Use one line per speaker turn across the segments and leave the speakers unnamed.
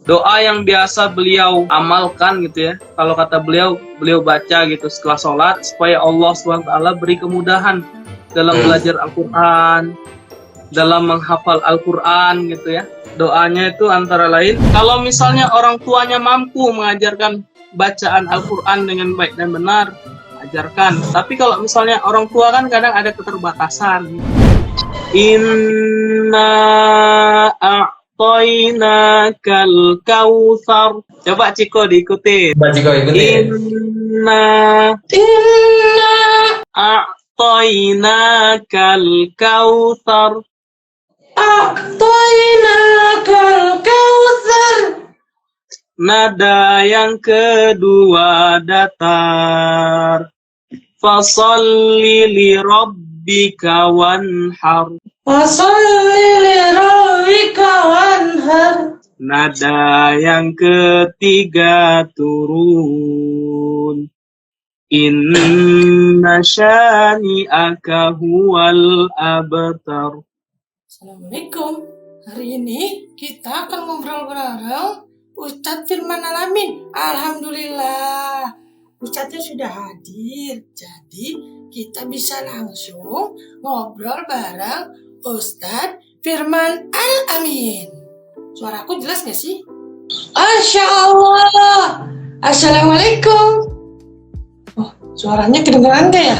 doa yang biasa beliau amalkan gitu ya. Kalau kata beliau baca gitu setelah sholat supaya Allah SWT beri kemudahan dalam belajar Al-Quran, dalam menghafal Al-Quran gitu ya. Doanya itu antara lain, kalau misalnya orang tuanya mampu mengajarkan bacaan Al-Quran dengan baik dan benar, ajarkan. Tapi kalau misalnya orang tua kan kadang ada keterbatasan. Inna a'tainakal kautsar. Coba Ciko diikuti.
Coba Ciko ikuti.
Inna a'tainakal kautsar.
A'tainakal kautsar.
Nada yang kedua datar. Fasalli li rabbika wanhar.
Fasalli li rabbika wanhar.
Nada yang ketiga turun. Inna syani'aka huwal abtar.
Assalamualaikum. Hari ini kita akan ngobrol bareng Ustadz Firman Alamin. Alhamdulillah, Ustadznya sudah hadir. Jadi kita bisa langsung ngobrol bareng Ustadz Firman Alamin. Suaraku jelas gak sih?
Masya Allah. Assalamualaikum. Oh, suaranya kedengaran gak ya?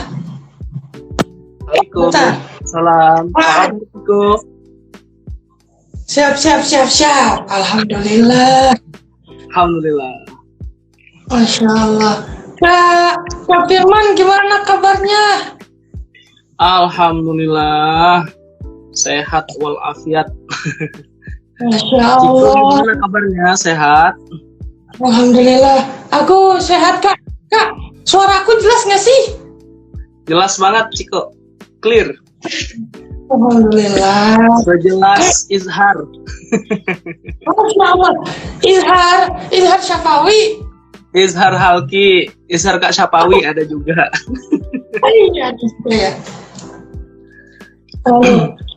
Waalaikumsalam. Assalamualaikum.
Siap. Alhamdulillah. Masya Allah. Kak Firman, gimana kabarnya?
Alhamdulillah. Sehat walafiat.
Masya
Ciko,
Allah.
gimana kabarnya? Sehat?
Alhamdulillah. Aku sehat, Kak. Kak, suaraku jelas gak sih?
Jelas banget, Ciko. Clear.
Alhamdulillah.
Sejelas Izhar.
Masya Allah. Izhar Syafawi.
Izhar Halki, Izhar Kak Syapawi ada juga.
Iya, gitu ya.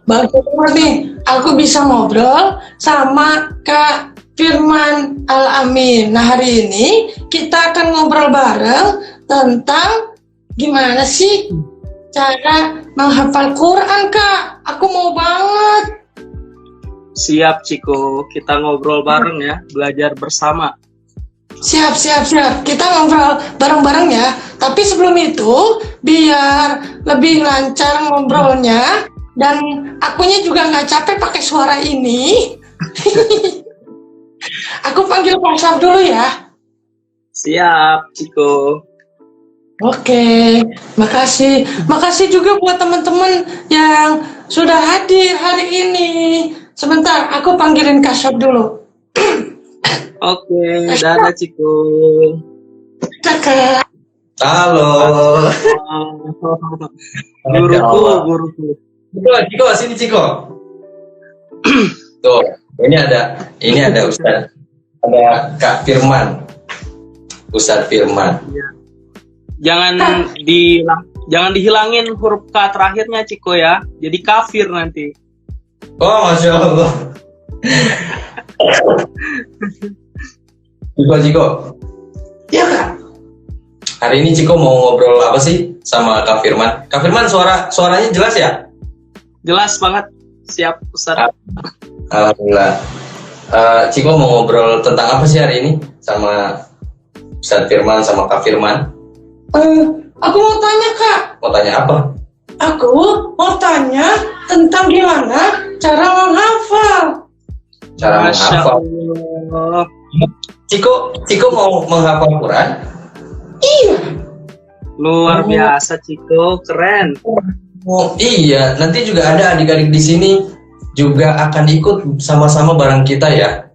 Bagus banget nih, aku bisa ngobrol sama Kak Firman Alamin. Nah, hari ini kita akan ngobrol bareng tentang gimana sih cara menghafal Quran, Kak. Aku mau banget.
Siap, Ciko. Kita ngobrol bareng ya, belajar bersama.
Siap. Kita ngobrol bareng-bareng ya. Tapi sebelum itu, biar lebih lancar ngobrolnya dan akunya juga nggak capek pakai suara ini. Aku panggil Pak Syaf dulu ya.
Siap, Ciko.
Oke, makasih. Makasih juga buat teman-teman yang sudah hadir hari ini. Sebentar, aku panggilin Kak Syaf dulu.
Oke, dadah Ciko.
Kakak.
Halo.
Guruku.
Ciko, sini Ciko. Tuh, ini ada Ustadz. Ada Kak Firman. Ustadz Firman.
Jangan dihilangin huruf K terakhirnya, Ciko ya. Jadi kafir nanti.
Oh, Masya Allah. Ciko.
Ya, Kak.
Hari ini Ciko mau ngobrol apa sih sama Kak Firman? Kak Firman suaranya jelas ya?
Jelas banget. Siap, Ustaz.
Alhamdulillah. Ciko mau ngobrol tentang apa sih hari ini sama Ustadz Firman sama Kak Firman?
Aku mau tanya, Kak.
Mau tanya apa?
Aku mau tanya tentang gimana cara menghafal.
Cara
Masya
menghafal.
Allah.
Ciko mau menghafal Quran?
Iya.
Luar biasa, Ciko. Keren.
Oh iya, nanti juga ada adik-adik di sini juga akan ikut sama-sama bareng kita ya.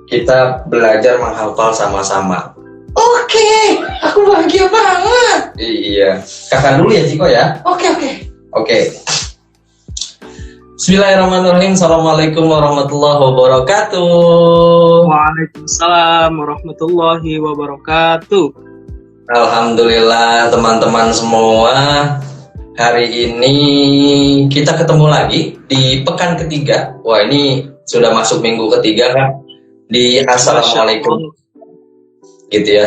Kita belajar menghafal sama-sama.
Oke, aku bahagia banget.
Iya, kakak dulu ya Ciko ya. Oke. Bismillahirrahmanirrahim. Assalamualaikum warahmatullahi wabarakatuh.
Waalaikumsalam warahmatullahi wabarakatuh.
Alhamdulillah teman-teman semua. Hari ini kita ketemu lagi di pekan ketiga. Wah, ini sudah masuk minggu ketiga kan. di Assalamualaikum gitu ya.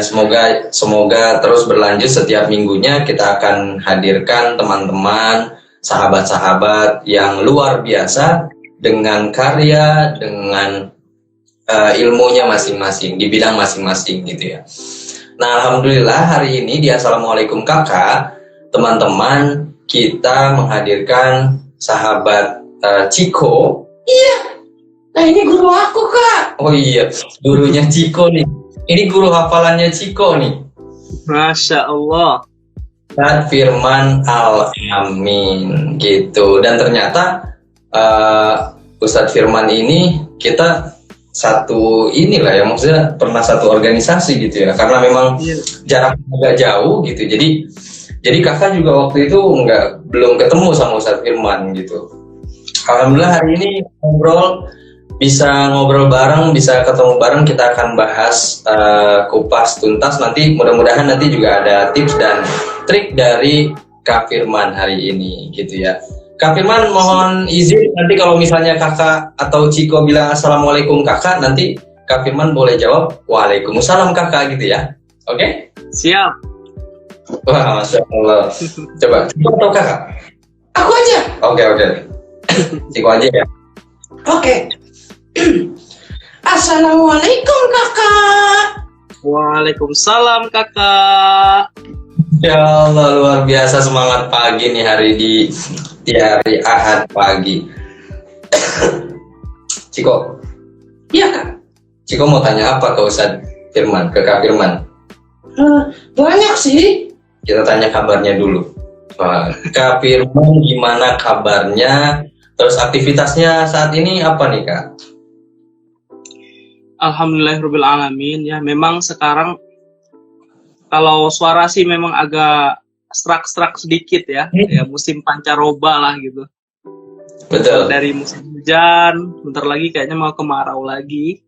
Semoga terus berlanjut setiap minggunya. Kita akan hadirkan teman-teman, sahabat-sahabat yang luar biasa dengan karya, dengan ilmunya masing-masing di bidang masing-masing gitu ya. Nah, alhamdulillah hari ini di Assalamualaikum Kakak, teman-teman, kita menghadirkan sahabat Ciko.
Nah ini guru aku Kak.
Oh iya, gurunya Ciko nih. Ini guru hafalannya Ciko nih.
Masya Allah.
Ustadz Firman Al-Amin gitu. Dan ternyata Ustadz Firman ini kita satu inilah ya, maksudnya pernah satu organisasi gitu ya. Karena memang jarak agak jauh gitu. Jadi kakak juga waktu itu belum ketemu sama Ustadz Firman gitu. Alhamdulillah hari ini bisa ngobrol bareng, bisa ketemu bareng, kita akan bahas kupas tuntas. Nanti mudah-mudahan nanti juga ada tips dan trik dari Kak Firman hari ini gitu ya. Kak Firman mohon izin nanti kalau misalnya kakak atau Ciko bilang Assalamualaikum kakak, nanti Kak Firman boleh jawab Waalaikumsalam kakak gitu ya. Oke?
Siap.
Wah, Masya Allah. Coba, Ciko atau kakak?
Aku aja.
Oke. Ciko aja ya.
Oke. Assalamualaikum Kakak.
Waalaikumsalam kakak.
Ya Allah, luar biasa semangat pagi nih hari di hari Ahad pagi. Ciko,
Iya Kak.
Ciko mau tanya apa ke Ustadz Firman, ke Kak Firman?
Banyak sih.
Kita tanya kabarnya dulu. Wah, Kak Firman gimana kabarnya? Terus aktivitasnya saat ini apa nih Kak?
Alhamdulillahirrahmanirrahim. Ya memang sekarang kalau suara sih memang agak serak-serak sedikit ya. Ya musim pancaroba lah gitu.
Betul.
Dari musim hujan, bentar lagi kayaknya mau kemarau lagi.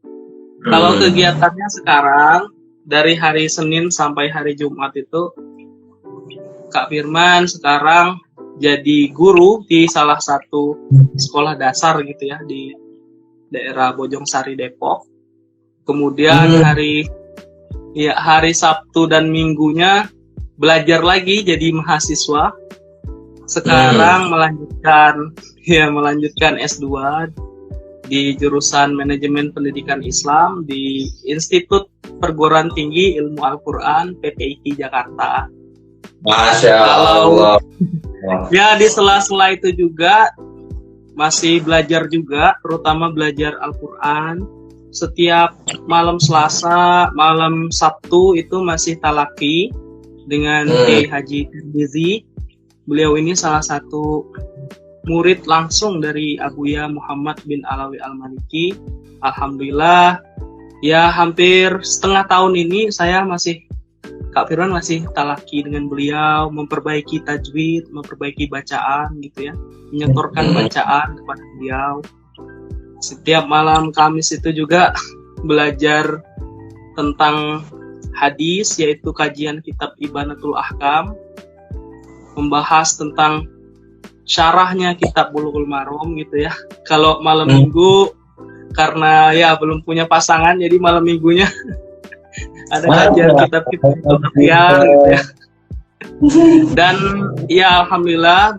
Kalau kegiatannya sekarang dari hari Senin sampai hari Jumat itu Kak Firman sekarang jadi guru di salah satu sekolah dasar gitu ya di daerah Bojongsari Depok. Kemudian hari Sabtu dan Minggunya belajar lagi jadi mahasiswa. Sekarang melanjutkan S2 di jurusan Manajemen Pendidikan Islam di Institut Perguruan Tinggi Ilmu Al-Quran PPIT Jakarta.
Masya Allah.
Ya di sela-sela itu juga masih belajar juga, terutama belajar Al-Quran. Setiap malam Selasa, malam Sabtu itu masih talaki dengan Kiai Haji Tirmizi. Beliau ini salah satu murid langsung dari Abuya Muhammad bin Alawi Al-Maliki. Alhamdulillah, ya hampir setengah tahun ini Kak Firman masih talaki dengan beliau, memperbaiki tajwid, memperbaiki bacaan gitu ya, menyetorkan bacaan kepada beliau. Setiap malam Kamis itu juga belajar tentang hadis, yaitu kajian kitab Ibanatul Ahkam, membahas tentang syarahnya kitab Bulughul Maram gitu ya. Kalau malam minggu karena ya belum punya pasangan, jadi malam minggunya ada kajian kitab-kitab gitu ya. Dan ya alhamdulillah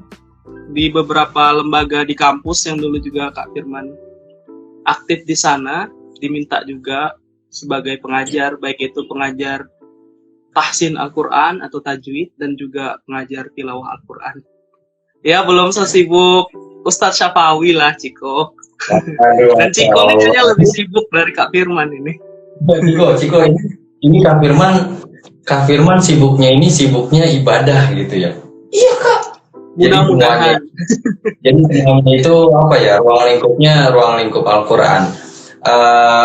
di beberapa lembaga di kampus yang dulu juga Kak Firman aktif di sana, diminta juga sebagai pengajar, baik itu pengajar tahsin Al-Quran atau tajwid dan juga pengajar tilawah Al-Quran. Ya belum sesibuk Ustadz Syafawi lah Ciko. Dan Ciko ini kayaknya lebih sibuk dari Kak Firman ini.
Ciko ini Kak Firman sibuknya ibadah gitu ya.
Iya Kak.
Mudah-mudahan.
Jadi semuanya itu apa ya, ruang lingkup Al-Quran.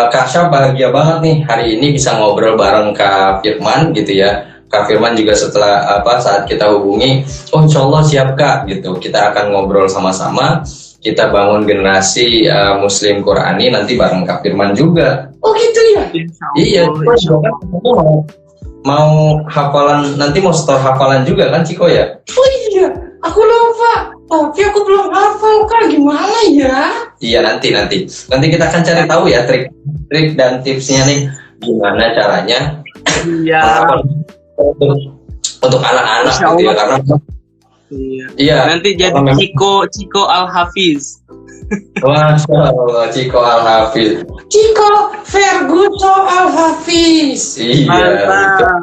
Kak Syah bahagia banget nih hari ini bisa ngobrol bareng Kak Firman gitu ya. Kak Firman juga setelah saat kita hubungi, oh insya Allah siap Kak gitu. Kita akan ngobrol sama-sama. Kita bangun generasi Muslim Qurani nanti bareng Kak Firman juga.
Oh gitu ya?
Iya, mau hafalan, nanti mau store hafalan juga kan Ciko ya?
Oh iya, aku lupa. Tapi aku belum hafal Kak, gimana ya?
Iya, nanti kita akan cari tahu ya trik dan tipsnya nih gimana caranya
Iya.
menghafal untuk anak-anak
Masya
gitu ya,
Allah.
karena
Iya.
iya
Nanti jadi
karena memang-
Ciko Al-Hafiz.
Masya Allah, Ciko Al-Hafiz.
Ciko Ferguso Al-Hafiz.
Iya.
Mantap.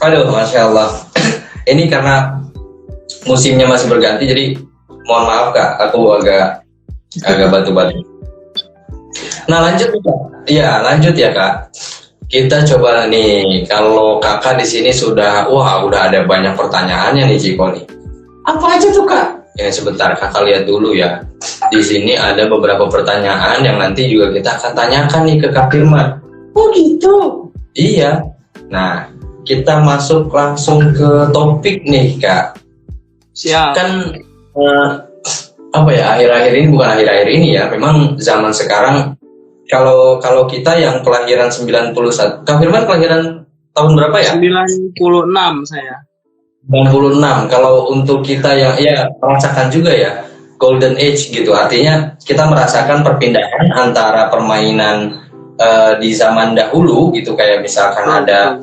Aduh, Masya Allah. Ini karena musimnya masih berganti, jadi mohon maaf Kak, aku agak batu-batu. Nah lanjut Kak. Iya lanjut ya Kak. Kita coba nih, kalau Kakak di sini udah ada banyak pertanyaannya nih Ciko nih.
Apa aja tuh Kak?
Ini sebentar Kakak lihat dulu ya. Di sini ada beberapa pertanyaan yang nanti juga kita akan tanyakan nih ke Kak Firman.
Oh gitu.
Iya. Nah, kita masuk langsung ke topik nih Kak.
Siap.
Kan akhir-akhir ini, bukan akhir-akhir ini ya, memang zaman sekarang kalau kita yang kelahiran 91, Kak Firman kelahiran tahun berapa ya?
96 saya.
96. Kalau untuk kita yang ya merasakan juga ya golden age gitu, artinya kita merasakan perpindahan antara permainan di zaman dahulu gitu, kayak misalkan ada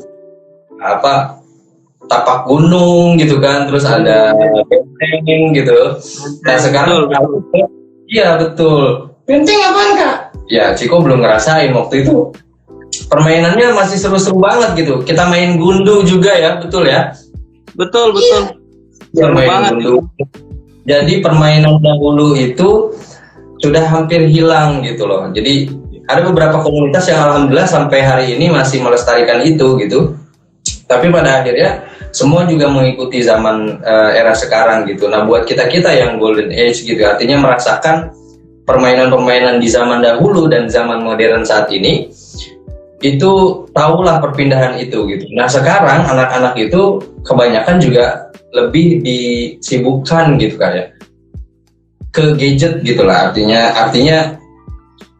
apa tapak gunung gitu kan, terus ada benteng gitu. Nah sekarang
Betul.
iya betul.
Benteng apaan Kak?
Ya Ciko belum ngerasain waktu itu. Permainannya masih seru-seru banget gitu. Kita main gundu juga ya, betul ya?
Betul.
Ya,
Seru
main
banget.
gundu. Jadi permainan dahulu itu sudah hampir hilang gitu loh. Jadi ada beberapa komunitas yang alhamdulillah sampai hari ini masih melestarikan itu gitu. Tapi pada akhirnya semua juga mengikuti zaman era sekarang gitu. Nah buat kita yang golden age gitu, artinya merasakan permainan-permainan di zaman dahulu dan zaman modern saat ini, itu tahulah perpindahan itu gitu. Nah sekarang anak-anak itu kebanyakan juga lebih disibukkan gitu kan ya ke gadget gitulah, artinya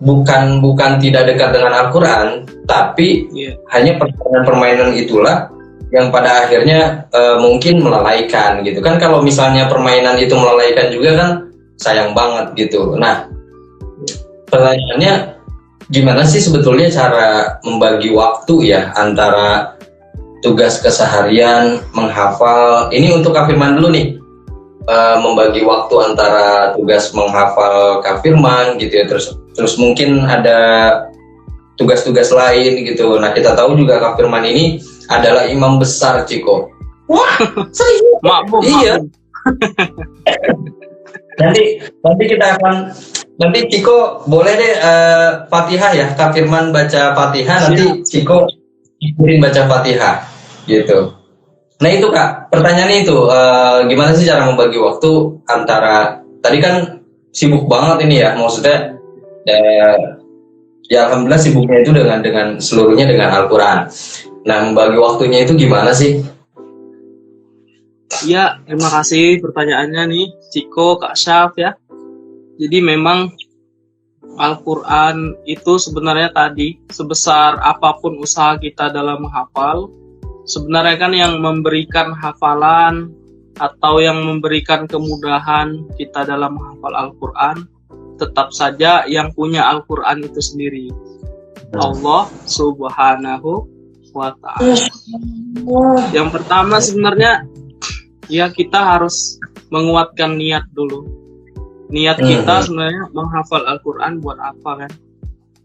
bukan tidak dekat dengan Al-Quran, tapi
Iya.
hanya permainan-permainan itulah yang pada akhirnya mungkin melalaikan gitu kan. Kalau misalnya permainan itu melalaikan juga kan sayang banget gitu. Nah pertanyaannya, gimana sih sebetulnya cara membagi waktu ya antara tugas keseharian menghafal, ini untuk Kak Firman dulu nih, membagi waktu antara tugas menghafal Kak Firman gitu ya, terus mungkin ada tugas-tugas lain gitu. Nah kita tahu juga Kak Firman ini adalah imam besar Ciko.
Wah, serius?
Maklum.
Iya. Nanti kita akan, nanti Ciko boleh deh Fatihah ya, Kak Firman baca Fatihah, nanti Ciko ikutin baca Fatihah gitu. Nah itu Kak, pertanyaannya itu gimana sih cara membagi waktu antara, tadi kan sibuk banget ini ya, maksudnya ya alhamdulillah sibuknya itu dengan seluruhnya dengan Al-Quran. Nah membagi waktunya itu gimana sih?
Ya, terima kasih pertanyaannya nih, Ciko, Kak Syaf ya. Jadi memang Al-Quran itu sebenarnya tadi, sebesar apapun usaha kita dalam menghafal, sebenarnya kan yang memberikan hafalan atau yang memberikan kemudahan kita dalam menghafal Al-Quran, tetap saja yang punya Al-Quran itu sendiri, Allah Subhanahu wa Ta'ala. Yang pertama sebenarnya ya kita harus menguatkan niat dulu. Niat kita sebenarnya menghafal Al-Quran buat apa kan?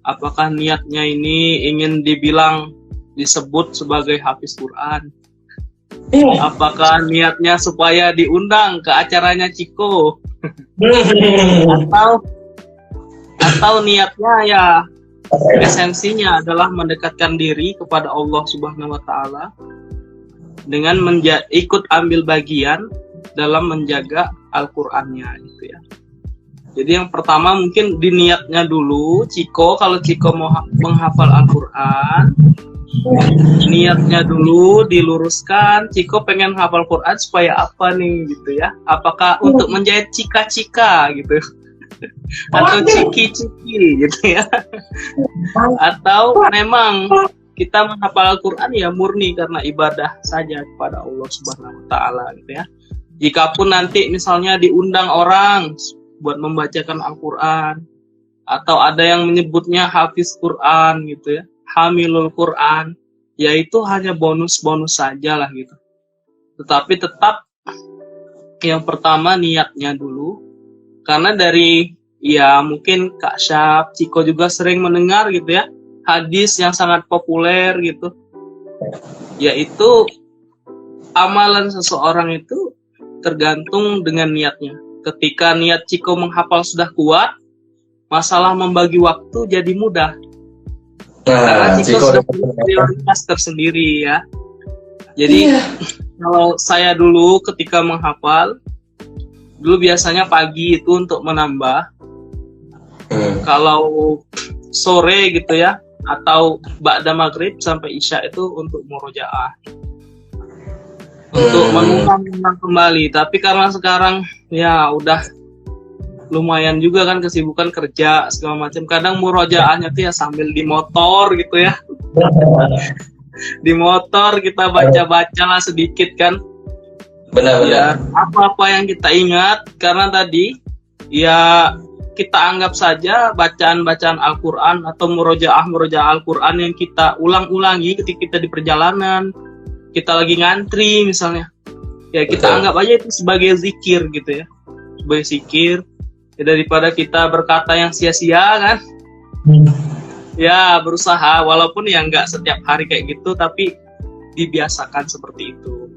Apakah niatnya ini ingin dibilang disebut sebagai hafiz Quran? Apakah niatnya supaya diundang ke acaranya Ciko? atau niatnya ya esensinya adalah mendekatkan diri kepada Allah Subhanahu wa Ta'ala dengan ikut ambil bagian dalam menjaga Al-Qur'annya gitu ya. Jadi yang pertama mungkin di niatnya dulu, Ciko, kalau Ciko mau menghafal Al-Qur'an, niatnya dulu diluruskan. Ciko pengen hafal Quran supaya apa nih gitu ya? Apakah untuk menjahit cika-cika gitu? Atau ciki-ciki gitu ya? Atau memang kita menghafal Al-Quran ya murni karena ibadah saja kepada Allah Subhanahu wa taala gitu ya. Jikapun nanti misalnya diundang orang buat membacakan Al-Quran, atau ada yang menyebutnya hafiz Quran gitu ya, hamilul Quran, ya itu hanya bonus-bonus saja lah gitu. Tetapi tetap yang pertama niatnya dulu, karena dari ya mungkin Kak Syaf, Ciko juga sering mendengar gitu ya, hadis yang sangat populer gitu, yaitu amalan seseorang itu tergantung dengan niatnya. Ketika niat Ciko menghafal sudah kuat, masalah membagi waktu jadi mudah. Karena Ciko sudah punya prioritas tersendiri ya. Jadi kalau saya dulu ketika menghafal, dulu biasanya pagi itu untuk menambah. Kalau sore gitu ya, atau ba'da maghrib sampai isya itu untuk murojaah, untuk mengulang kembali. Tapi karena sekarang ya udah lumayan juga kan kesibukan kerja segala macam, kadang murojaahnya tuh ya sambil di motor gitu ya. Di motor kita baca-baca lah sedikit kan.
Benar-benar.
Ya, apa-apa yang kita ingat, karena tadi ya kita anggap saja bacaan-bacaan Al-Quran atau murojaah Al-Quran yang kita ulang-ulangi ketika kita di perjalanan, kita lagi ngantri misalnya, ya kita anggap aja itu sebagai zikir gitu ya, sebagai zikir ya, daripada kita berkata yang sia-sia kan. Ya berusaha, walaupun ya nggak setiap hari kayak gitu, tapi dibiasakan seperti itu.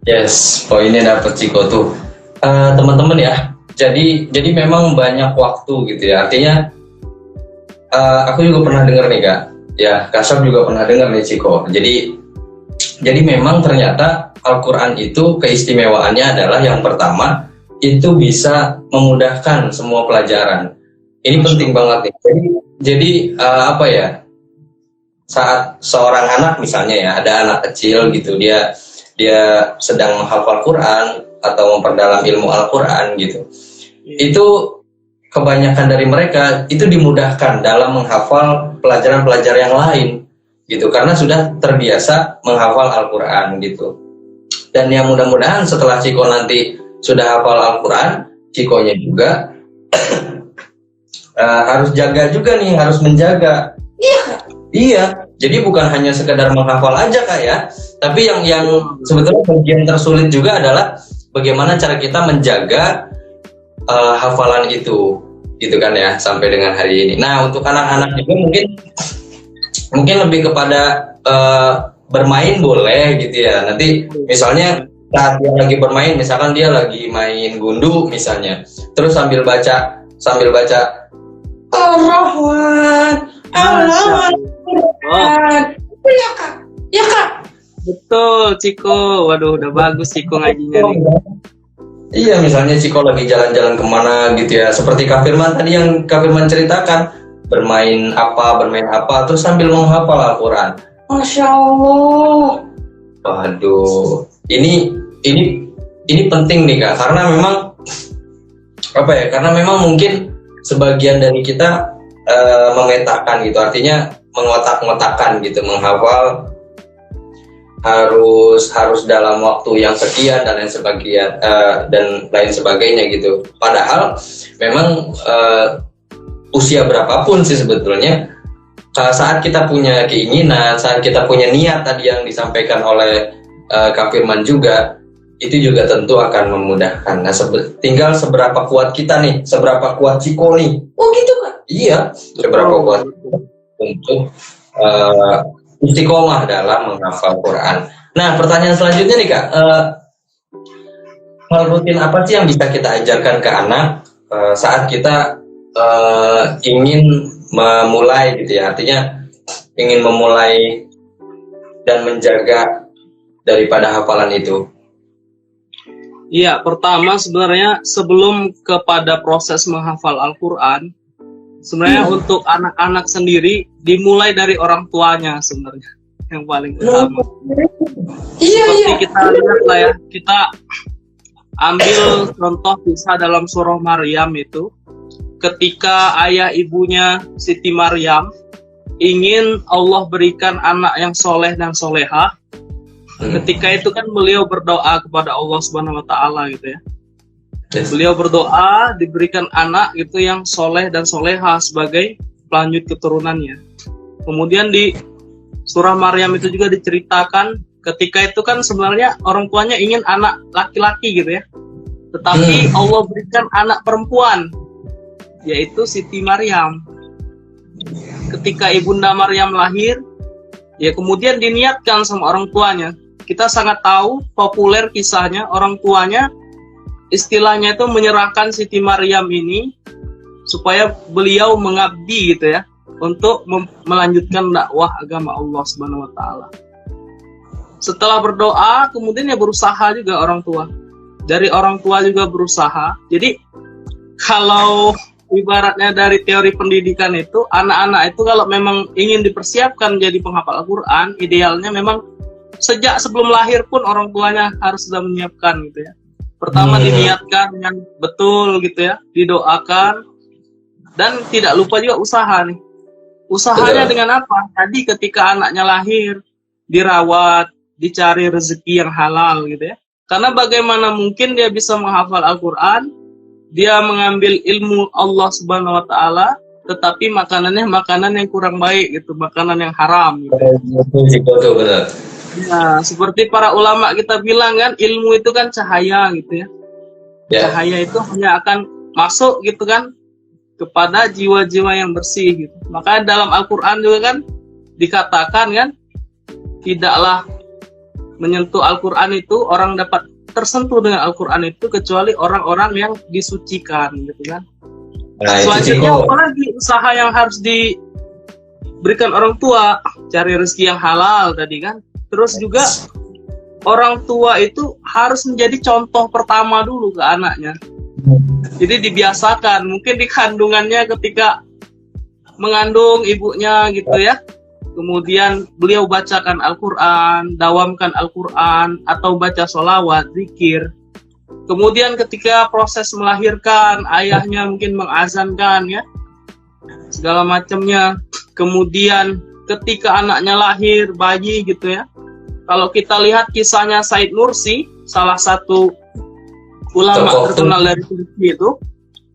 Yes, poinnya dapet Ciko tuh. Teman-teman ya, jadi memang banyak waktu gitu ya. Artinya aku juga pernah dengar nih Kak. Ya, Kak Syaf juga pernah dengar nih Ciko. Jadi memang ternyata Al-Quran itu keistimewaannya adalah yang pertama itu bisa memudahkan semua pelajaran. Ini penting banget nih. Jadi apa ya? Saat seorang anak misalnya ya, ada anak kecil gitu, dia sedang menghafal Quran atau memperdalam ilmu Al-Quran gitu. Itu kebanyakan dari mereka itu dimudahkan dalam menghafal pelajaran-pelajaran yang lain gitu, karena sudah terbiasa menghafal Al-Quran gitu. Dan yang mudah-mudahan setelah Ciko nanti sudah hafal Al-Quran, Cikonya juga harus jaga juga nih, harus menjaga. Iya, jadi bukan hanya sekedar menghafal aja Kak ya, tapi yang sebetulnya bagian tersulit juga adalah bagaimana cara kita menjaga hafalan itu, gitu kan ya, sampai dengan hari ini. Nah, untuk anak-anak juga mungkin lebih kepada bermain boleh gitu ya. Nanti misalnya saat dia lagi bermain, misalkan dia lagi main gundu misalnya, terus sambil baca
Ar-Rahman, Ar-Rahman. Ya Kak, ya Kak.
Betul Ciko, waduh udah bagus Ciko ngajinya nih.
Iya, misalnya Ciko lagi jalan-jalan kemana gitu ya, seperti Kak Firman tadi yang Kak Firman ceritakan, bermain apa, terus sambil menghafal Al-Quran.
Masya Allah.
Waduh, ini penting nih Kak, karena memang apa ya? Karena memang mungkin sebagian dari kita memetakan gitu, artinya mengotak-ngotakan gitu, menghafal harus dalam waktu yang sekian dan lain sebagainya gitu. Padahal memang usia berapapun sih sebetulnya, saat kita punya keinginan, saat kita punya niat tadi yang disampaikan oleh Kak Firman juga, itu juga tentu akan memudahkan. Nah, tinggal seberapa kuat kita nih, seberapa kuat Ciko nih.
Oh gitu Kak?
Iya, seberapa kuat untuk istiqomah dalam menghafal Quran. Nah, pertanyaan selanjutnya nih Kak, hal rutin apa sih yang bisa kita ajarkan ke anak saat kita ingin memulai gitu ya, artinya ingin memulai dan menjaga daripada hafalan itu?
Iya, pertama sebenarnya sebelum kepada proses menghafal Al-Quran, sebenarnya untuk anak-anak sendiri dimulai dari orang tuanya sebenarnya yang paling utama. Seperti kita lihat lah ya, kita ambil contoh kisah dalam surah Maryam itu, ketika ayah ibunya Siti Maryam ingin Allah berikan anak yang soleh dan solehah. Ketika itu kan beliau berdoa kepada Allah Subhanahu Wa Taala gitu ya.
Yes.
Beliau berdoa diberikan anak gitu yang soleh dan solehah sebagai pelanjut keturunannya. Kemudian di surah Maryam itu juga diceritakan ketika itu kan sebenarnya orang tuanya ingin anak laki-laki gitu ya. Tetapi Allah berikan anak perempuan, yaitu Siti Maryam. Ketika Ibunda Maryam lahir, ya kemudian diniatkan sama orang tuanya. Kita sangat tahu populer kisahnya, orang tuanya istilahnya itu menyerahkan Siti Maryam ini supaya beliau mengabdi gitu ya, untuk melanjutkan dakwah agama Allah Subhanahu Wa Taala. Setelah berdoa, kemudian ya berusaha juga orang tua. Dari orang tua juga berusaha. Jadi kalau ibaratnya dari teori pendidikan itu, anak-anak itu kalau memang ingin dipersiapkan jadi penghafal Al-Quran, idealnya memang sejak sebelum lahir pun orang tuanya harus sudah menyiapkan gitu ya. Pertama diniatkan dengan betul gitu ya, didoakan, dan tidak lupa juga usaha nih. Usahanya dengan apa? Tadi ketika anaknya lahir, dirawat, dicari rezeki yang halal gitu ya. Karena bagaimana mungkin dia bisa menghafal Al-Quran, dia mengambil ilmu Allah Subhanahu Wa Taala, tetapi makanannya makanan yang kurang baik gitu, makanan yang haram gitu.
Betul, benar.
Nah, seperti para ulama kita bilang kan, ilmu itu kan cahaya gitu ya. Cahaya itu hanya akan masuk gitu kan kepada jiwa-jiwa yang bersih gitu. Maka dalam Al-Quran juga kan dikatakan kan, tidaklah menyentuh Al-Quran itu orang dapat tersentuh dengan Al-Quran itu kecuali orang-orang yang disucikan gitu kan. Selanjutnya apalagi usaha yang harus diberikan orang tua, cari rezeki yang halal tadi kan. Terus juga orang tua itu harus menjadi contoh pertama dulu ke anaknya. Jadi dibiasakan, mungkin di kandungannya ketika mengandung ibunya gitu ya. Kemudian beliau bacakan Al-Quran, dawamkan Al-Quran, atau baca sholawat, zikir. Kemudian ketika proses melahirkan, ayahnya mungkin mengazankan ya, segala macamnya. Kemudian ketika anaknya lahir, bayi gitu ya. Kalau kita lihat kisahnya Said Nursi, salah satu ulama terkenal dari Turki itu,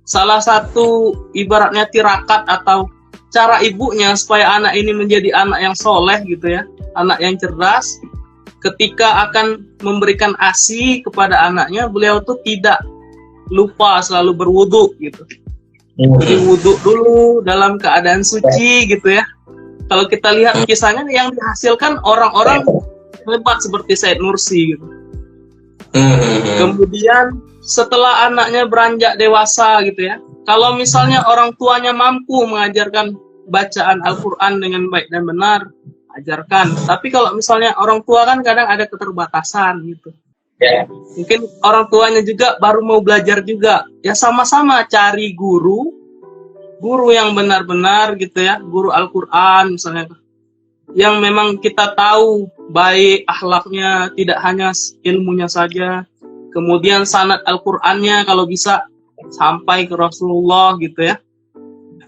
salah satu ibaratnya tirakat atau cara ibunya supaya anak ini menjadi anak yang soleh gitu ya, anak yang cerdas. Ketika akan memberikan ASI kepada anaknya, beliau tuh tidak lupa selalu berwudu gitu. Jadi wudu dulu dalam keadaan suci gitu ya. Kalau kita lihat kisahnya yang dihasilkan orang-orang hebat seperti Said Nursi gitu. Kemudian setelah anaknya beranjak dewasa gitu ya, kalau misalnya orang tuanya mampu mengajarkan bacaan Al-Quran dengan baik dan benar, ajarkan. Tapi kalau misalnya orang tua kan kadang ada keterbatasan gitu. Mungkin orang tuanya juga baru mau belajar juga. Ya sama-sama cari guru yang benar-benar gitu ya, guru Al-Quran misalnya, yang memang kita tahu baik akhlaknya, tidak hanya ilmunya saja. Kemudian sanad Al-Qur'annya kalau bisa sampai ke Rasulullah gitu ya.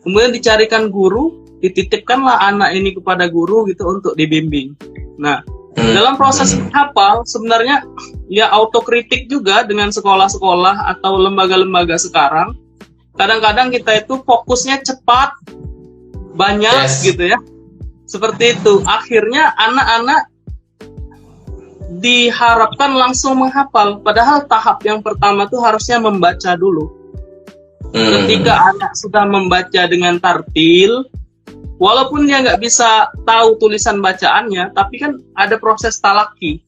Kemudian dicarikan guru, dititipkanlah anak ini kepada guru gitu untuk dibimbing. Nah, dalam proses hafal sebenarnya ya autokritik juga dengan sekolah-sekolah atau lembaga-lembaga sekarang. Kadang-kadang kita itu fokusnya cepat, banyak gitu ya. Seperti itu. Akhirnya anak-anak diharapkan langsung menghafal, padahal tahap yang pertama tuh harusnya membaca dulu. Ketika anak sudah membaca dengan tartil, walaupun dia nggak bisa tahu tulisan bacaannya, tapi kan ada proses talaki.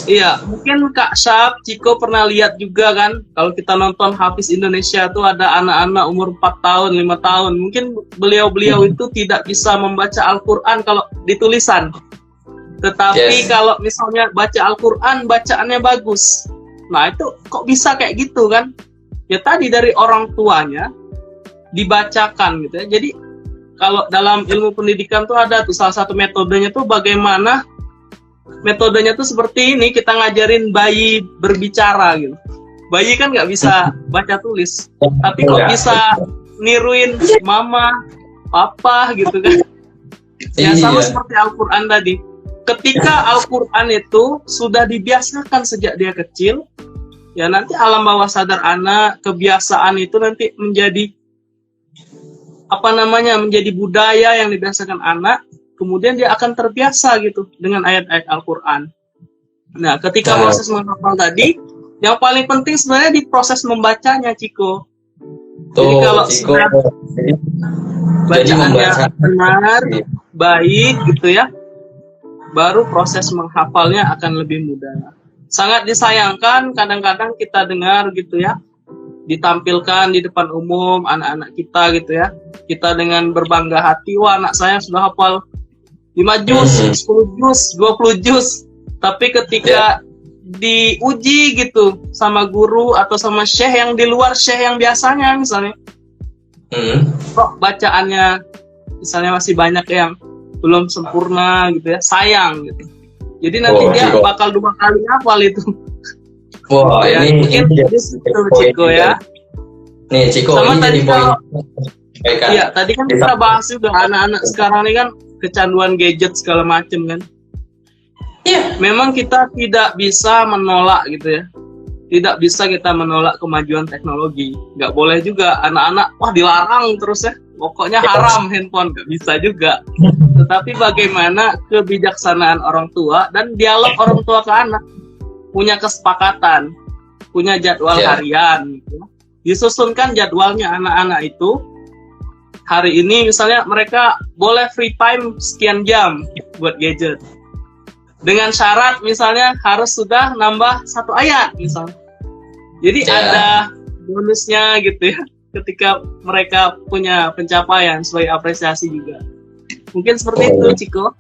Iya, mungkin Kak Syab, Ciko pernah lihat juga kan, kalau kita nonton Hafiz Indonesia tuh ada anak-anak umur 4 tahun, 5 tahun. Mungkin beliau-beliau itu tidak bisa membaca Al-Quran kalau ditulisan. Tetapi kalau misalnya baca Al-Quran, bacaannya bagus. Nah itu kok bisa kayak gitu kan? Ya tadi dari orang tuanya dibacakan gitu ya. Jadi kalau dalam ilmu pendidikan tuh ada tuh salah satu metodenya tuh bagaimana. Metodenya tuh seperti ini, kita ngajarin bayi berbicara gitu. Bayi kan nggak bisa baca tulis, tapi kok bisa niruin mama, apa-apa gitu kan. Ya sama seperti Al-Quran tadi. Ketika Al-Quran itu sudah dibiasakan sejak dia kecil, ya nanti alam bawah sadar anak, kebiasaan itu nanti menjadi menjadi budaya yang dibiasakan anak, kemudian dia akan terbiasa gitu dengan ayat-ayat Al-Quran. Nah, ketika proses menghafal tadi, yang paling penting sebenarnya di proses membacanya, Ciko. Jadi kalau sudah bacaannya benar, baik gitu ya, baru proses menghafalnya akan lebih mudah. Sangat disayangkan kadang-kadang kita dengar gitu ya, ditampilkan di depan umum anak-anak kita gitu ya, kita dengan berbangga hati, wah anak saya sudah hafal 5 juz, 10 juz, 20 juz. Tapi ketika diuji gitu sama guru atau sama syekh yang di luar syekh yang biasanya misalnya, kok bacaannya misalnya masih banyak yang belum sempurna gitu ya, sayang gitu. Jadi nanti dia bakal 2 kali hafal itu.
Wah,
ya,
ini
Ciko ya.
Nih Ciko,
sama
ini
tadi
jadi poin.
Iya, tadi kan kita bahas juga anak-anak sekarang ini kan kecanduan gadget segala macem kan.
Iya.
Memang kita tidak bisa menolak gitu ya. Tidak bisa kita menolak kemajuan teknologi. Nggak boleh juga anak-anak, wah dilarang terus ya. Pokoknya haram handphone, nggak bisa juga. Tetapi bagaimana kebijaksanaan orang tua dan dialog orang tua ke anak, punya kesepakatan, punya jadwal harian gitu. Disusunkan jadwalnya anak-anak itu. Hari ini misalnya mereka boleh free time sekian jam buat gadget. Dengan syarat misalnya harus sudah nambah 1 ayat misalnya. Jadi ada bonusnya gitu ya ketika mereka punya pencapaian sebagai apresiasi juga. Mungkin seperti itu, Ciko.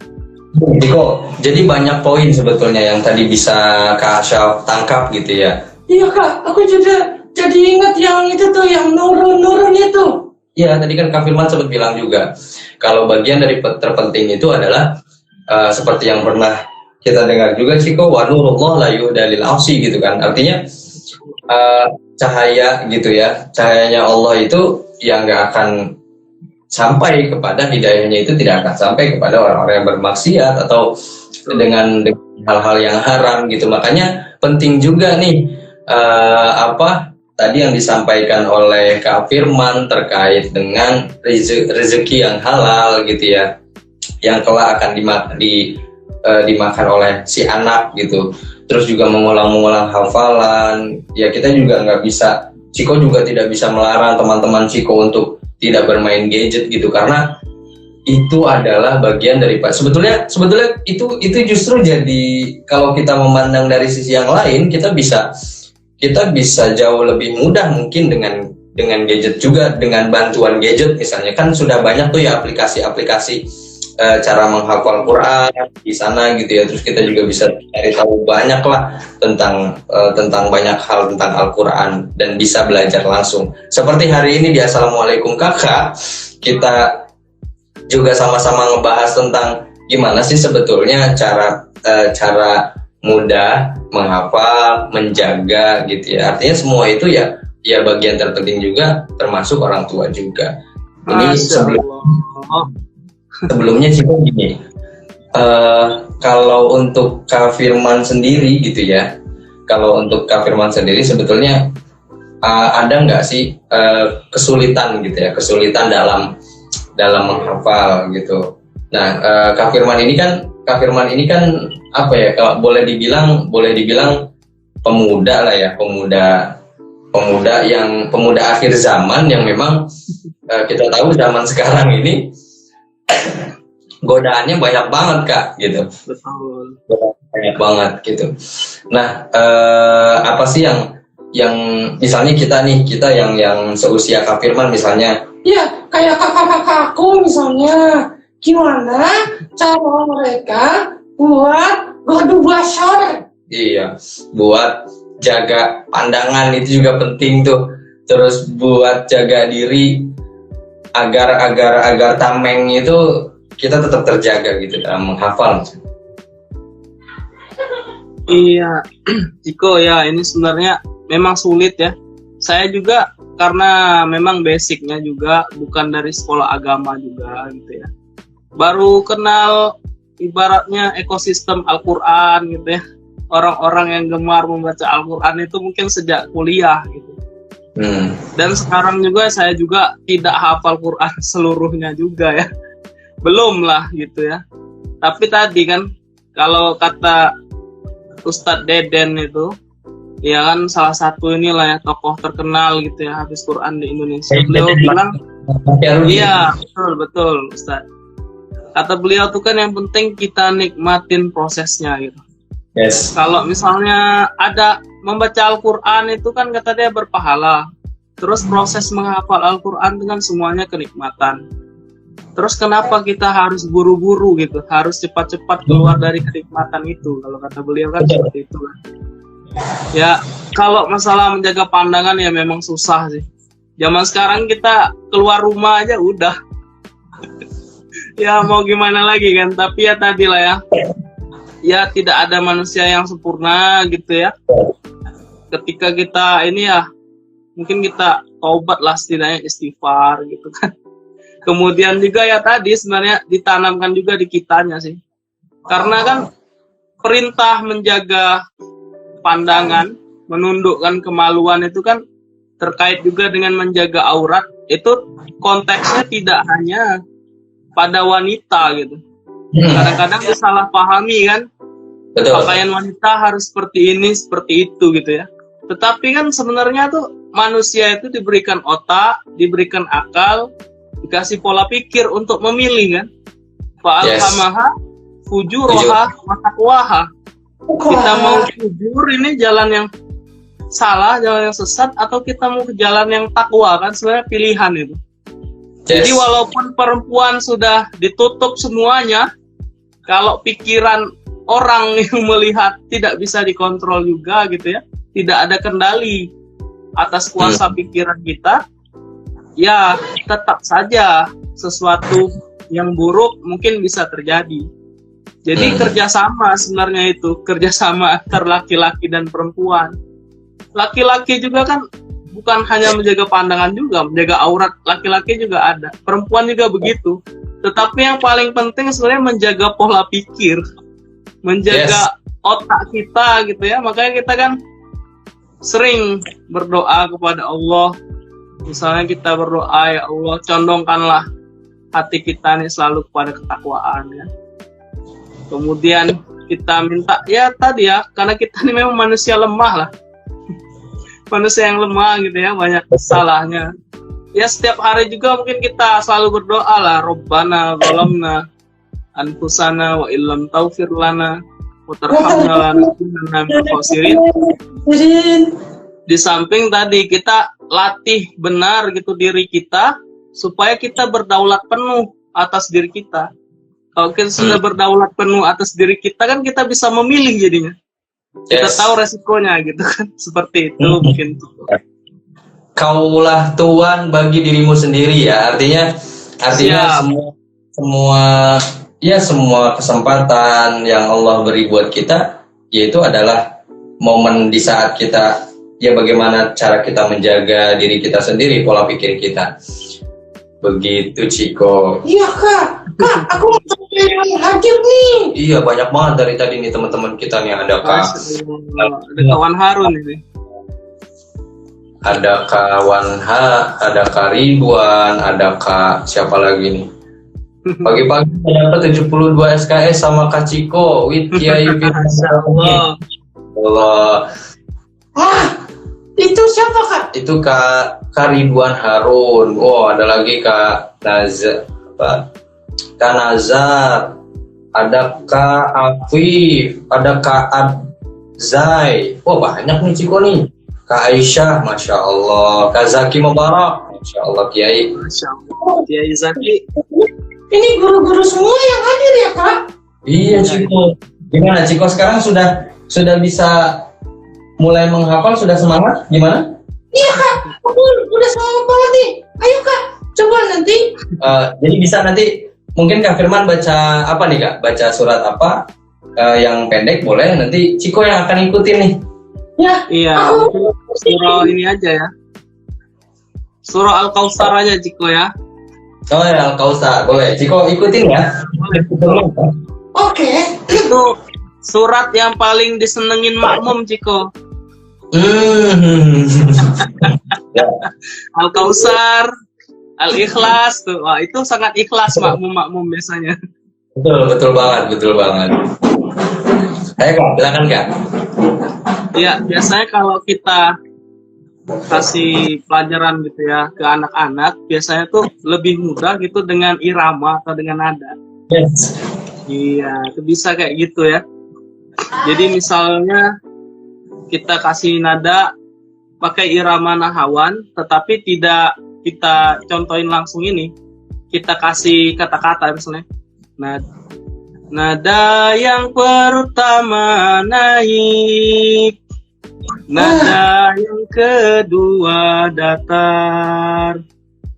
Ciko, jadi banyak poin sebetulnya yang tadi bisa Kak Asya tangkap gitu ya.
Iya Kak, aku juga jadi ingat yang itu tuh, yang nurun itu.
Iya, tadi kan Kak Firman sempat bilang juga, kalau bagian dari terpenting itu adalah seperti yang pernah kita dengar juga Ciko, wa nurullah la yuhdalil asi gitu kan. Artinya cahaya gitu ya, cahayanya Allah itu yang nggak akan sampai kepada hidayahnya, itu tidak akan sampai kepada orang-orang yang bermaksiat atau dengan hal-hal yang haram gitu. Makanya penting juga nih tadi yang disampaikan oleh Kak Firman terkait dengan rezeki yang halal gitu ya, yang kelak akan dimakan oleh si anak gitu. Terus juga mengulang-ulang hafalan. Ya kita juga nggak bisa, Ciko juga tidak bisa melarang teman-teman Ciko untuk tidak bermain gadget gitu, karena itu adalah bagian dari sebetulnya itu justru jadi, kalau kita memandang dari sisi yang lain, kita bisa jauh lebih mudah mungkin dengan gadget juga, dengan bantuan gadget misalnya. Kan sudah banyak tuh ya aplikasi-aplikasi cara menghafal Quran di sana gitu ya. Terus kita juga bisa cari tahu banyak lah tentang banyak hal tentang Al-Quran dan bisa belajar langsung. Seperti hari ini di Assalamualaikum Kakak, kita juga sama-sama ngebahas tentang gimana sih sebetulnya cara mudah menghafal, menjaga gitu ya. Artinya semua itu ya bagian terpenting juga, termasuk orang tua juga. Ini sebelumnya sih gini, kalau untuk Kak Firman sendiri gitu ya, sebetulnya ada nggak sih kesulitan gitu ya, kesulitan dalam menghafal gitu. Nah, Kak Firman ini kan apa ya, kalau boleh dibilang pemuda lah ya, pemuda akhir zaman yang memang kita tahu zaman sekarang ini godaannya banyak banget Kak gitu.
Betul.
Banyak banget gitu. Nah, apa sih yang misalnya kita yang seusia Kak Firman misalnya?
Iya, kayak kakak-kakakku misalnya, gimana cara mereka buat godu basar?
Iya, buat jaga pandangan itu juga penting tuh. Terus buat jaga diri agar tameng itu kita tetap terjaga gitu dalam menghafal.
Iya, Ciko ya, ini sebenarnya memang sulit ya. saya juga karena memang basicnya juga bukan dari sekolah agama juga gitu ya. Baru kenal ibaratnya ekosistem Al-Quran gitu ya. Orang-orang yang gemar membaca Al-Quran itu mungkin sejak kuliah gitu. Dan sekarang juga saya juga tidak hafal Quran seluruhnya juga ya. Belum lah gitu ya. Tapi tadi kan kalau kata Ustadz Deden itu, ya kan salah satu inilah ya tokoh terkenal gitu ya hafiz Quran di Indonesia. Beliau bilang, iya betul Ustadz. Kata beliau tuh kan yang penting kita nikmatin prosesnya gitu.
Yes.
Kalau misalnya ada membaca Al-Quran itu kan kata dia berpahala. Terus proses menghafal Al-Quran dengan semuanya kenikmatan. Terus kenapa kita harus buru-buru gitu, harus cepat-cepat keluar dari kenikmatan itu? Kalau kata beliau kan seperti itu kan. Ya kalau masalah menjaga pandangan ya memang susah sih. Zaman sekarang kita keluar rumah aja udah. Ya mau gimana lagi kan, tapi ya tadi lah ya. Ya tidak ada manusia yang sempurna gitu ya. Ketika kita ini ya, mungkin kita taubat lah setidaknya istighfar gitu kan. Kemudian juga ya tadi sebenarnya ditanamkan juga di kitanya sih. Karena kan perintah menjaga pandangan, menundukkan kemaluan itu kan terkait juga dengan menjaga aurat. Itu konteksnya tidak hanya pada wanita gitu. Kadang-kadang disalahpahami kan.
Betul.
Pakaian wanita harus seperti ini, seperti itu gitu ya. Tetapi kan sebenarnya tuh manusia itu diberikan otak, diberikan akal, dikasih pola pikir untuk memilih kan. Fa'alhamaha fujuraha wa taqwaha. Kita mau jujur ini jalan yang salah, jalan yang sesat, atau kita mau ke jalan yang takwa kan sebenarnya pilihan itu. Jadi walaupun perempuan sudah ditutup semuanya, kalau pikiran orang yang melihat tidak bisa dikontrol juga gitu ya, tidak ada kendali atas kuasa pikiran kita, ya tetap saja sesuatu yang buruk mungkin bisa terjadi. Jadi kerjasama sebenarnya itu, kerjasama antar laki-laki dan perempuan. Laki-laki juga kan bukan hanya menjaga pandangan juga, menjaga aurat laki-laki juga ada, perempuan juga begitu. Tetapi yang paling penting sebenarnya menjaga pola pikir, menjaga otak kita gitu ya. Makanya kita kan sering berdoa kepada Allah. Misalnya kita berdoa, ya Allah condongkanlah hati kita ini selalu kepada ketakwaan ya. Kemudian kita minta ya tadi ya, karena kita ini memang manusia lemah lah. Manusia yang lemah gitu ya, banyak salahnya. Ya setiap hari juga mungkin kita selalu berdoa lah, Rabbana zalamna anfusana wa illam taghfir lana wa tarhamna lanakunanna minal khasirin. Di samping tadi kita latih benar gitu diri kita supaya kita berdaulat penuh atas diri kita. Kalau kita sudah berdaulat penuh atas diri kita kan kita bisa memilih jadinya. Kita tahu resikonya gitu kan. Seperti itu mungkin.
Kaulah Tuhan bagi dirimu sendiri ya. Artinya semua kesempatan yang Allah beri buat kita, yaitu adalah momen di saat kita, ya bagaimana cara kita menjaga diri kita sendiri, pola pikir kita. Begitu Ciko.
Iya kak, aku mau tanya hadir nih.
Iya banyak banget dari tadi nih teman-teman kita nih, ada Kak,
ada kawan Harun ini.
ada Kak Wanha, ada Kak Ridwan, ada Kak siapa lagi nih? Pagi-pagi dapat 72 SKS sama Kak Ciko, with Kiai Firman. Allah.
Ah, itu siapa kak?
Itu Kak Ridwan Harun. Oh, ada lagi Kak Nazar, Kak Nazar, ada Kak Afif, ada Kak Adzai. Oh, banyak nih Ciko nih. Kak Aisyah, Masya Allah. Kak Zaki Mubarak, Masya Allah Kiai.
Masya Allah, Kiai Zaki.
Ini guru-guru semua yang hadir ya kak?
Iya Ciko. Gimana Ciko sekarang sudah bisa mulai menghafal, sudah semangat? Gimana?
Iya kak, aku udah semangat banget nih. Ayo kak, coba nanti.
Jadi bisa nanti mungkin Kak Firman baca apa nih Kak? Baca surat apa yang pendek boleh, nanti Ciko yang akan ikutin nih.
Ya,
Iya,
aku
surah ini aja ya. Surah Al-Kautsar aja Ciko ya.
Oh ya, Al-Kautsar. Boleh. Ciko ikutin ya.
Oke.
Itu surat yang paling disenengin makmum Ciko.
Ya,
Al-Kautsar, Al-Ikhlas tuh. Wah, itu sangat ikhlas makmum biasanya.
betul banget. Ayo Kak, silakan Kak.
Ya, biasanya kalau kita kasih pelajaran gitu ya ke anak-anak, biasanya tuh lebih mudah gitu dengan irama atau dengan nada.
Yes.
Iya, itu bisa kayak gitu ya. Jadi misalnya kita kasih nada pakai irama nahawan, tetapi tidak kita contohin langsung ini. Kita kasih kata-kata misalnya. Nada yang pertama naik, nada yang kedua datar,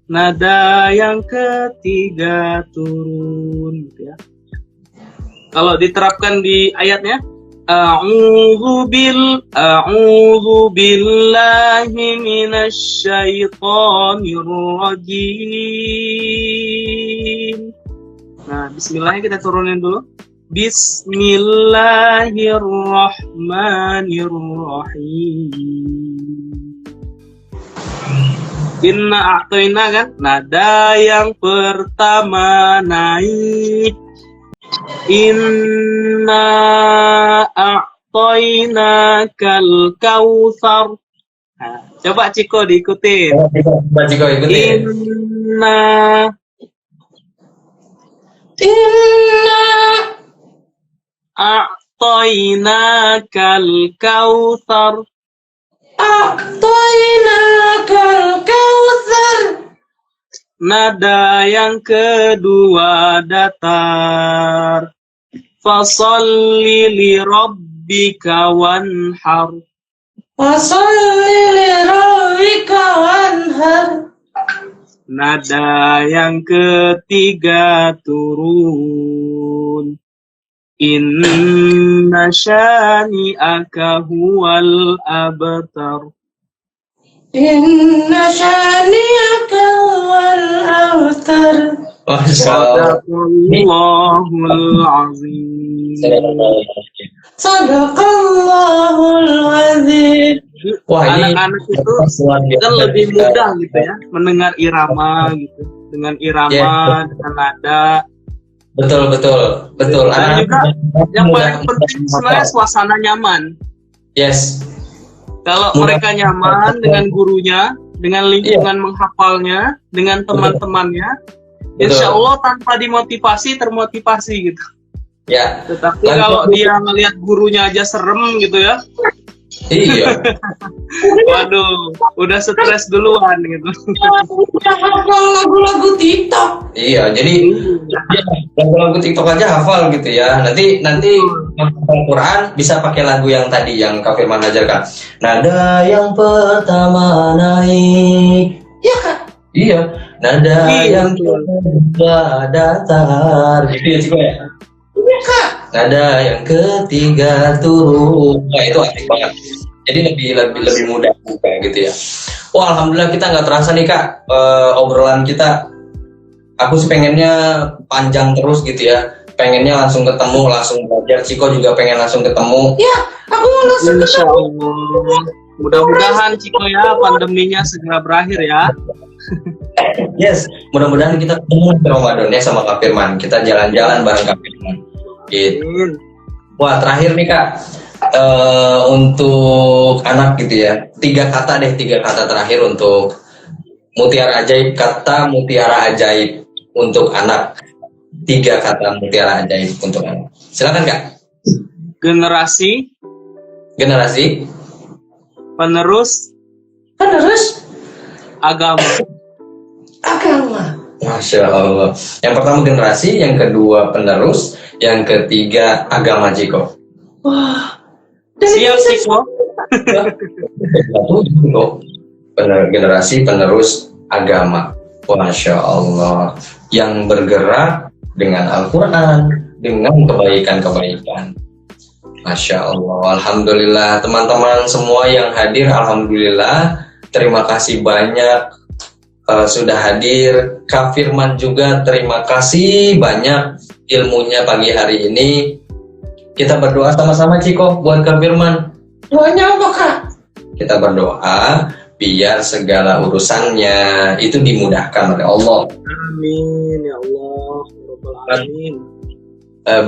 nada yang ketiga turun, gitu ya. Kalau diterapkan di ayatnya, a'udzu billahi minasy syaithanir rajim. Nah, bismillahnya kita turunin dulu. Bismillahirrahmanirrahim. Inna a'toina kan? Nada yang pertama naik. Inna a'toina kal kautsar. Nah, coba Ciko diikutin.
Coba Ciko ikutin.
Inna a'toinakal kautsar. Nada yang kedua datar. Fasalli li rabbika wanhar. Nada yang ketiga turun. Inna syani'aka huwal abtar.
Masya Allah.
Sadaqallahul azim.
Sadaqallahul azim.
Wah, ini
Anak-anak itu
luar biasa.
kan lebih mudah gitu ya mendengar irama gitu, dengan irama, dengan nada.
Betul.
Dan juga yang paling penting sebenarnya suasana nyaman.
Yes.
Kalau
Mudah.
mereka nyaman dengan gurunya, dengan lingkungan menghafalnya, dengan teman-temannya,
Betul.
insya Allah tanpa dimotivasi termotivasi gitu.
Ya.
Tetapi
Lalu-
kalau dia ngelihat gurunya aja serem gitu ya,
Iya.
waduh, udah stres duluan gitu.
Udah hafal lagu-lagu TikTok.
Iya, jadi lagu-lagu TikTok aja hafal gitu ya. Nanti hafal Quran bisa pakai lagu yang tadi yang Kak Firman ajarkan. Nada yang pertama naik.
Iya Kak.
Iya, nada
Iya,
yang
betul.
kedua datar. Gitu ya, Ciko ya.
Iya Kak.
Nada yang ketiga turun. Nah, itu asik banget. Jadi lebih mudah buka gitu ya. Wah, alhamdulillah kita nggak terasa nih Kak, obrolan kita. Aku sih pengennya panjang terus gitu ya. Pengennya langsung ketemu, langsung belajar. Ciko juga pengen langsung ketemu.
Ya, aku mau langsung
Insya
ketemu.
Allah. Mudah-mudahan Ciko ya pandeminya segera berakhir ya.
Yes, mudah-mudahan kita ketemu di Ramadan ya sama Kak Firman. Kita jalan-jalan bareng Kak Firman. Gitu.
Amin.
Wah, terakhir nih Kak, untuk anak gitu ya, tiga kata terakhir untuk mutiara ajaib, kata mutiara ajaib untuk anak. 3 kata mutiara ajaib untuk anak. Silakan Kak.
Generasi
Generasi,
penerus
Penerus
agama.
agama.
Masya Allah. Yang pertama generasi, yang kedua penerus, yang ketiga agama Ciko.
Wah.
Siap Ciko.
Generasi penerus agama. Masya Allah. Yang bergerak dengan Al-Quran, dengan kebaikan-kebaikan. Masya Allah. Alhamdulillah teman-teman semua yang hadir, alhamdulillah. Terima kasih banyak sudah hadir. Kak Firman juga terima kasih banyak ilmunya pagi hari ini. Kita berdoa sama-sama Ciko buat Kak Firman.
Doanya apa, Kak?
Kita berdoa biar segala urusannya itu dimudahkan oleh Allah.
Amin ya Allah, Rabbal alamin.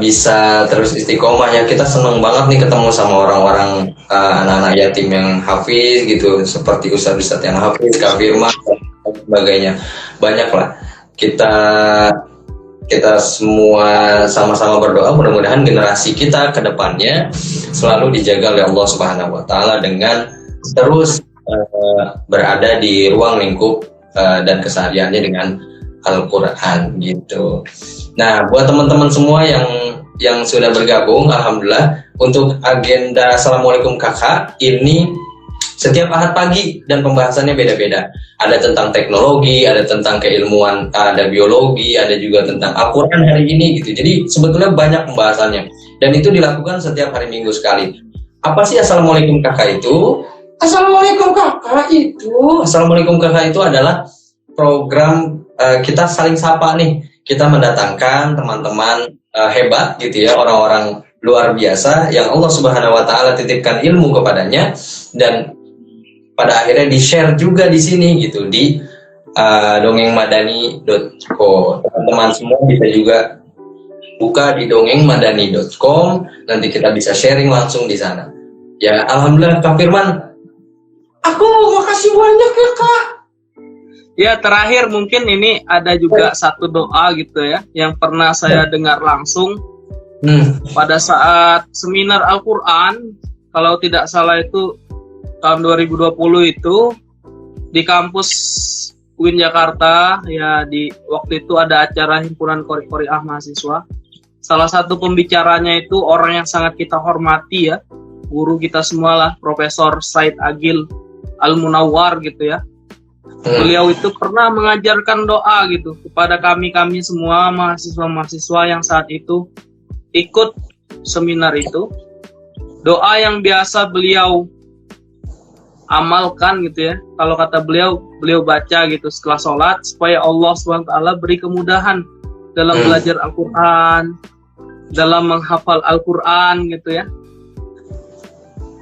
Bisa terus istiqomah ya. Kita seneng banget nih ketemu sama orang-orang anak-anak yatim yang hafiz gitu, seperti ustadz-ustadz yang hafiz, Kak Firman dan sebagainya. Banyak lah. Kita semua sama-sama berdoa mudah-mudahan generasi kita ke depannya selalu dijaga oleh Allah Subhanahu wa taala dengan terus berada di ruang lingkup dan kesehariannya dengan Al-Qur'an gitu. Nah, buat teman-teman semua yang sudah bergabung, alhamdulillah untuk agenda Assalamualaikum Kakak ini setiap Ahad pagi dan pembahasannya beda-beda. Ada tentang teknologi, ada tentang keilmuan, ada biologi, ada juga tentang Al-Quran hari ini gitu. Jadi sebetulnya banyak pembahasannya. Dan itu dilakukan setiap hari Minggu sekali. Apa sih Assalamualaikum Kakak itu?
Assalamualaikum Kakak itu.
Assalamualaikum Kakak itu adalah program kita saling sapa nih. Kita mendatangkan teman-teman hebat gitu ya, orang-orang luar biasa yang Allah Subhanahu wa taala titipkan ilmu kepadanya dan pada akhirnya di-share juga di sini gitu di dongengmadani.co. Teman-teman semua bisa juga buka di dongengmadani.com, nanti kita bisa sharing langsung di sana. Ya, alhamdulillah Kak Firman.
Aku makasih banyak ya, Kak.
Ya, terakhir mungkin ini ada juga satu doa gitu ya yang pernah saya dengar langsung pada saat seminar Al-Qur'an, kalau tidak salah itu tahun 2020 itu di kampus UIN Jakarta ya. Di waktu itu ada acara himpunan qori-qoriah mahasiswa. Salah satu pembicaranya itu orang yang sangat kita hormati ya, guru kita semua lah, Profesor Said Agil Al-Munawwar gitu ya. Beliau itu pernah mengajarkan doa gitu kepada kami semua mahasiswa-mahasiswa yang saat itu ikut seminar itu. Doa yang biasa beliau amalkan gitu ya. Kalau kata beliau baca gitu setelah sholat supaya Allah SWT beri kemudahan dalam belajar Al-Quran, dalam menghafal Al-Quran gitu ya.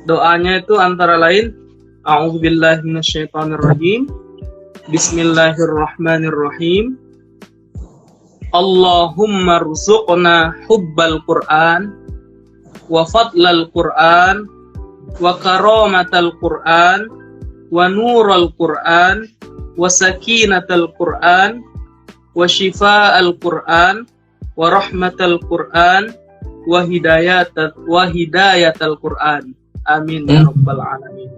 Doanya itu antara lain A'udzubillahi minasyaitonirrajim, Bismillahirrahmanirrahim, Allahumma rzuqna hubbal Qur'an wa fadlal Qur'an wa karamatal Qur'an wa nural Qur'an wa sakinatal Qur'an wa shifa'al Qur'an wa rahmatal Qur'an wa hidayatal Qur'an. Amin ya rabbal alamin.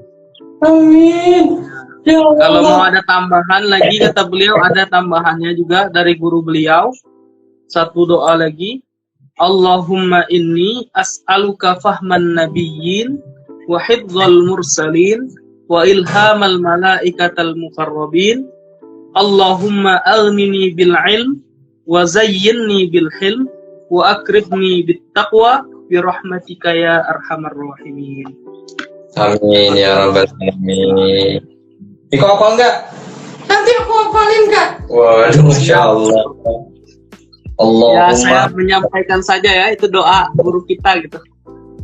Amin. Ya Allah.
Kalau mau ada tambahan lagi, kata beliau ada tambahannya juga dari guru beliau. Satu doa lagi. Allahumma inni as'aluka fahman nabiyyin wa hifdzal mursalin wa ilhamal malaikatal muqarrabin. Allahumma aghnini bil ilm wa zayyinni bil hilm wa akribni bit taqwa bi rahmatika ya arhamar rahimin.
Amin ya rabbal alamin. Iko apa enggak?
Nanti aku hafalin, Kak.
Waduh, Masya Allah.
Ya, saya menyampaikan saja ya, itu doa guru kita gitu.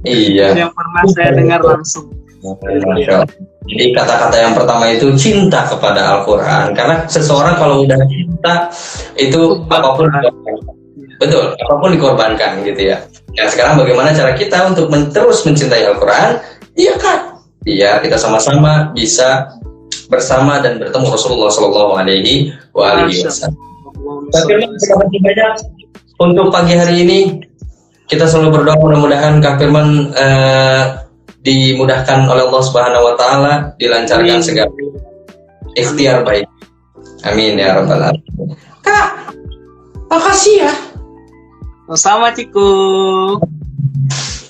Iya.
Yang pernah saya dengar langsung.
Masya Allah. Jadi kata-kata yang pertama itu cinta kepada Al-Quran. Karena seseorang kalau udah cinta itu apapun dikorbankan. Betul, apapun dikorbankan gitu ya. Nah sekarang bagaimana cara kita untuk terus mencintai Al-Quran?
Iya, Kak.
Iya, kita sama-sama bisa bersama dan bertemu Rasulullah Shallallahu Alaihi Wasallam. Terima kasih banyak untuk pagi hari ini. Kita selalu berdoa mudah-mudahan Kak Firman dimudahkan oleh Allah Subhanahu Wa Taala, dilancarkan segala ikhtiar baik. Amin ya rabbal alamin.
Kak, makasih ya.
Sama Ciko.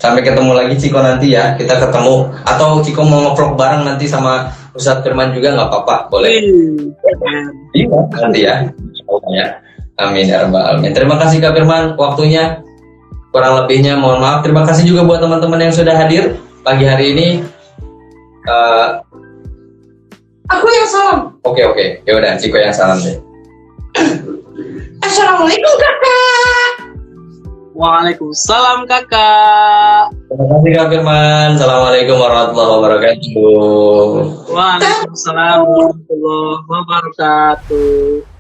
Sampai ketemu lagi Ciko nanti ya. Kita ketemu atau Ciko mau nge-vlog bareng nanti sama Ustadz Firman juga nggak apa-apa, boleh. Iya nanti ya. Ya. Amin ya rabbal alamin. Terima kasih Kak Firman waktunya. Kurang lebihnya mohon maaf. Terima kasih juga buat teman-teman yang sudah hadir pagi hari ini.
Aku yang salam.
Oke. Ya udah, Ciko yang salam deh.
Assalamualaikum kakak.
Waalaikumsalam kakak.
Terima kasih Kak Firman. Assalamualaikum warahmatullahi wabarakatuh.
Waalaikumsalam warahmatullahi wabarakatuh.